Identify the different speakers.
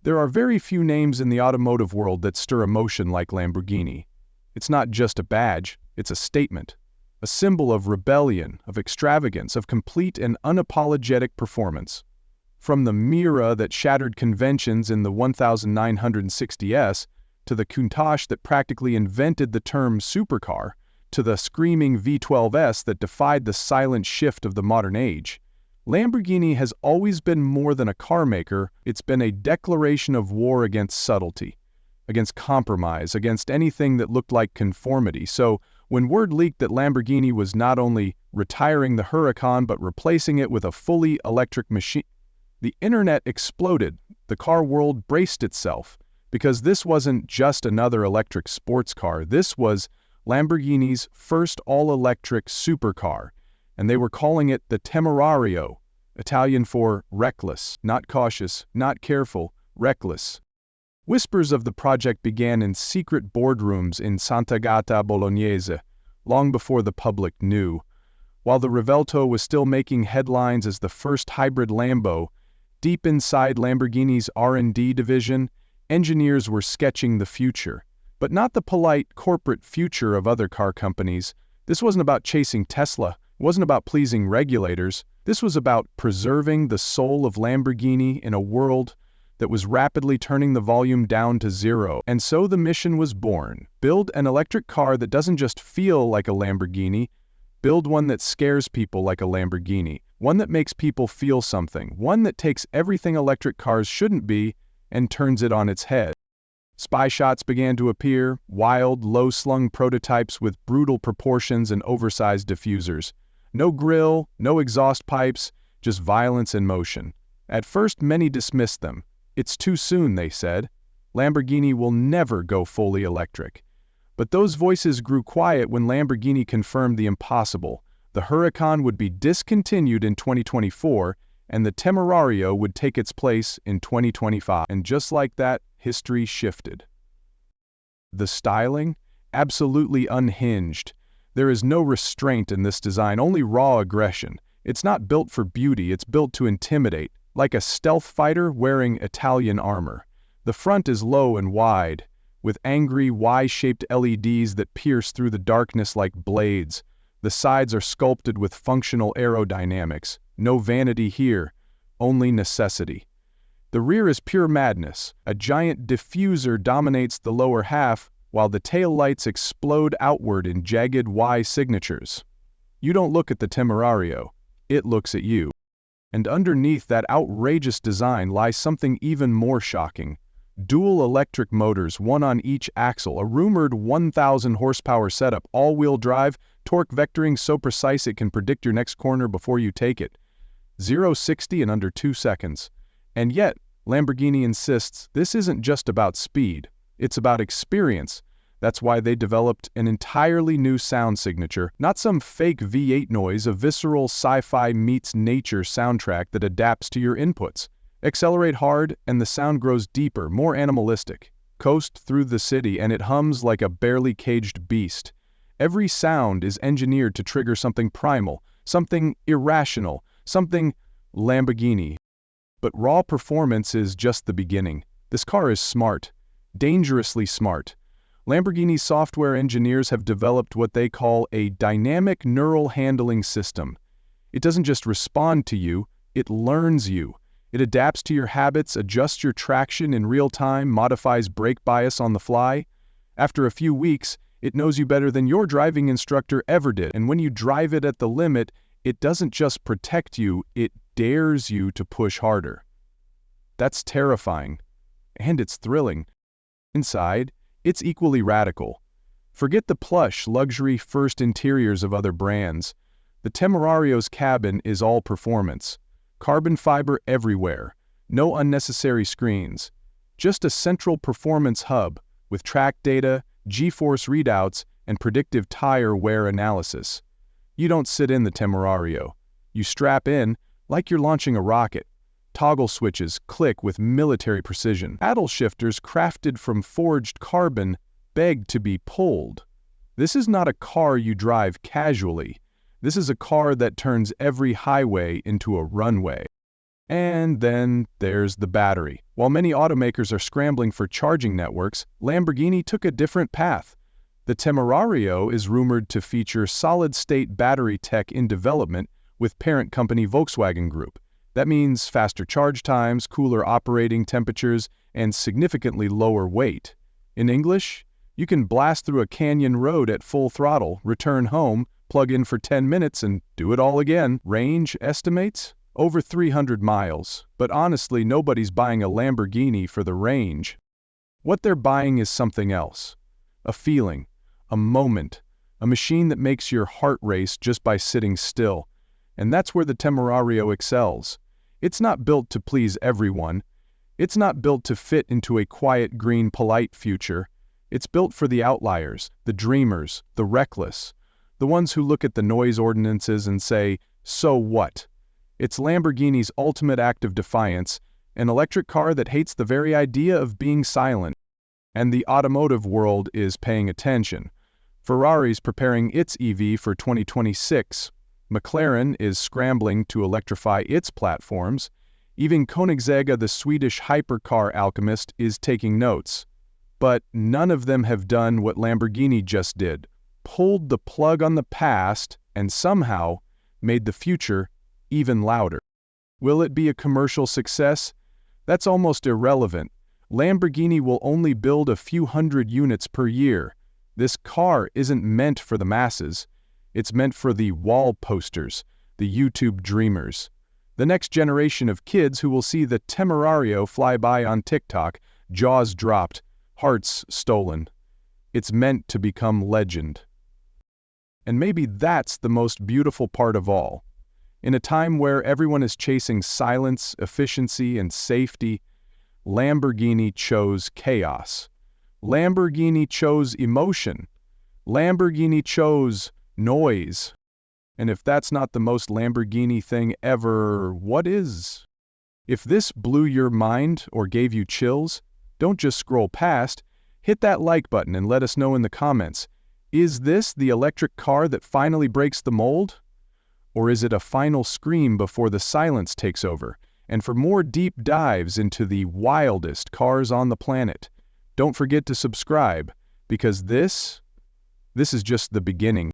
Speaker 1: There are very few names in the automotive world that stir emotion like Lamborghini. It's not just a badge, it's a statement. A symbol of rebellion, of extravagance, of complete and unapologetic performance. From the Mira that shattered conventions in the 1960s, to the Countach that practically invented the term supercar, to the screaming V12s that defied the silent shift of the modern age, Lamborghini has always been more than a car maker. It's been a declaration of war against subtlety, against compromise, against anything that looked like conformity. So, when word leaked that Lamborghini was not only retiring the Huracan but replacing it with a fully electric machine, the internet exploded. The car world braced itself, because this wasn't just another electric sports car. This was Lamborghini's first all-electric supercar, and they were calling it the Temerario, Italian for reckless, not cautious, not careful, reckless. Whispers of the project began in secret boardrooms in Sant'Agata Bolognese, long before the public knew. While the Rivelto was still making headlines as the first hybrid Lambo, deep inside Lamborghini's R&D division, engineers were sketching the future. But not the polite corporate future of other car companies. This wasn't about chasing Tesla. It wasn't about pleasing regulators. This was about preserving the soul of Lamborghini in a world that was rapidly turning the volume down to zero. And so the mission was born. Build an electric car that doesn't just feel like a Lamborghini. Build one that scares people like a Lamborghini. One that makes people feel something. One that takes everything electric cars shouldn't be and turns it on its head. Spy shots began to appear, wild, low-slung prototypes with brutal proportions and oversized diffusers. No grille, no exhaust pipes, just violence in motion. At first, many dismissed them. It's too soon, they said. Lamborghini will never go fully electric. But those voices grew quiet when Lamborghini confirmed the impossible. The Huracan would be discontinued in 2024, and the Temerario would take its place in 2025. And just like that, history shifted. The styling? Absolutely unhinged. There is no restraint in this design, only raw aggression. It's not built for beauty, it's built to intimidate, like a stealth fighter wearing Italian armor. The front is low and wide, with angry Y-shaped LEDs that pierce through the darkness like blades. The sides are sculpted with functional aerodynamics. No vanity here, only necessity. The rear is pure madness. A giant diffuser dominates the lower half, while the taillights explode outward in jagged Y signatures. You don't look at the Temerario, it looks at you. And underneath that outrageous design lies something even more shocking. Dual electric motors, one on each axle, a rumored 1,000 horsepower setup, all-wheel drive, torque vectoring so precise it can predict your next corner before you take it. 0-60 in under 2 seconds. And yet, Lamborghini insists this isn't just about speed, it's about experience. That's why they developed an entirely new sound signature, not some fake V8 noise, a visceral sci-fi meets nature soundtrack that adapts to your inputs. Accelerate hard and the sound grows deeper, more animalistic. Coast through the city and it hums like a barely caged beast. Every sound is engineered to trigger something primal, something irrational, something Lamborghini. But raw performance is just the beginning. This car is smart, dangerously smart. Lamborghini software engineers have developed what they call a dynamic neural handling system. It doesn't just respond to you, it learns you. It adapts to your habits, adjusts your traction in real time, modifies brake bias on the fly. After a few weeks, it knows you better than your driving instructor ever did. And when you drive it at the limit, it doesn't just protect you, it dares you to push harder. That's terrifying. And it's thrilling. Inside, it's equally radical. Forget the plush, luxury first interiors of other brands. The Temerario's cabin is all performance. Carbon fiber everywhere. No unnecessary screens. Just a central performance hub with track data, G-force readouts, and predictive tire wear analysis. You don't sit in the Temerario. You strap in like you're launching a rocket. Toggle switches click with military precision. Paddle shifters crafted from forged carbon beg to be pulled. This is not a car you drive casually. This is a car that turns every highway into a runway. And then there's the battery. While many automakers are scrambling for charging networks, Lamborghini took a different path. The Temerario is rumored to feature solid-state battery tech in development with parent company Volkswagen Group. That means faster charge times, cooler operating temperatures, and significantly lower weight. In English, you can blast through a canyon road at full throttle, return home, plug in for 10 minutes, and do it all again. Range estimates? Over 300 miles. But honestly, nobody's buying a Lamborghini for the range. What they're buying is something else. A feeling, a moment, a machine that makes your heart race just by sitting still. And that's where the Temerario excels. It's not built to please everyone. It's not built to fit into a quiet, green, polite future. It's built for the outliers, the dreamers, the reckless, the ones who look at the noise ordinances and say, "So what?" It's Lamborghini's ultimate act of defiance, an electric car that hates the very idea of being silent. And the automotive world is paying attention. Ferrari's preparing its EV for 2026. McLaren is scrambling to electrify its platforms. Even Koenigsegg, the Swedish hypercar alchemist, is taking notes. But none of them have done what Lamborghini just did, pulled the plug on the past and somehow made the future even louder. Will it be a commercial success? That's almost irrelevant. Lamborghini will only build a few hundred units per year. This car isn't meant for the masses. It's meant for the wall posters, the YouTube dreamers. The next generation of kids who will see the Temerario fly by on TikTok, jaws dropped, hearts stolen. It's meant to become legend. And maybe that's the most beautiful part of all. In a time where everyone is chasing silence, efficiency, and safety, Lamborghini chose chaos. Lamborghini chose emotion. Lamborghini chose noise. And if that's not the most Lamborghini thing ever, what is? If this blew your mind or gave you chills, don't just scroll past. Hit that like button and let us know in the comments. Is this the electric car that finally breaks the mold? Or is it a final scream before the silence takes over? And for more deep dives into the wildest cars on the planet, don't forget to subscribe, because this is just the beginning.